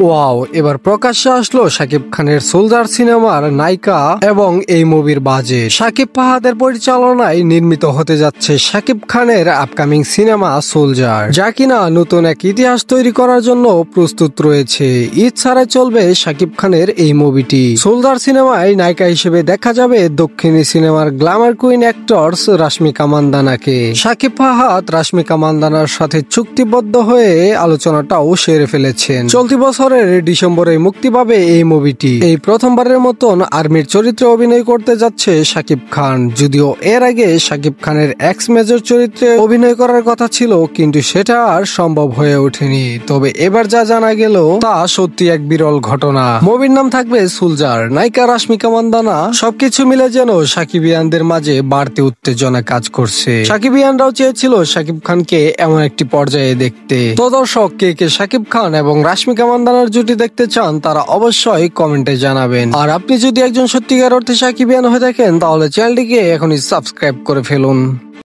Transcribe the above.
Wow, এবার প্রকাশ্যে আসলো শাকিব খানের সোলজার সিনেমার নায়িকা এবং এই মুভির বাজেট। শাকিব ফাহাদের পরিচালনায় নির্মিত হতে যাচ্ছে শাকিব খানের আপকামিং সিনেমা সোলজার, যা কিনা নতুন এক ইতিহাস তৈরি করার জন্য প্রস্তুত রয়েছে। ঈদ ছাড়াই চলবে শাকিব খানের এই মুভিটি। সোলজার সিনেমায় নায়িকা হিসেবে দেখা যাবে দক্ষিণী সিনেমার গ্ল্যামার কুইন অ্যাক্টরস রাশমিকা মান্দানাকে। শাকিব ফাহাদ রাশমিকা মান্দানার সাথে চুক্তিবদ্ধ হয়ে আলোচনাটাও সেরে ফেলেছেন। চলতি বছরের ডিসেম্বরে মুক্তি পাবে এই মুভিটি। এই প্রথমবারের মতন আর্মির চরিত্রে অভিনয় করতে যাচ্ছে শাকিব খান। যদিও এর আগে শাকিব খানের এক্স মেজর চরিত্রে অভিনয় করার কথা ছিল, কিন্তু সেটা আর সম্ভব হয়ে ওঠেনি। তবে এবার যা জানা গেল তা সত্যি এক বিরল ঘটনা। মুভির নাম থাকবে সোলজার, নায়িকা রাশমিকা মান্দানা। সবকিছু মিলে যেন সাকিবিয়ানদের মাঝে বাড়তি উত্তেজনা কাজ করছে। সাকিবিয়ানরাও চেয়েছিল শাকিব খানকে এমন একটি পর্যায়ে দেখতে। তো দর্শক, কে কে শাকিব খান এবং রাশমিকা মান্দানার জুটি দেখতে চান তারা অবশ্যই কমেন্টে জানাবেন। আর আপনি যদি একজন সত্যিকার অর্থে সাকিবিয়ান হয়ে থাকেন তাহলে চ্যানেলটিকে এখনই সাবস্ক্রাইব করে ফেলুন।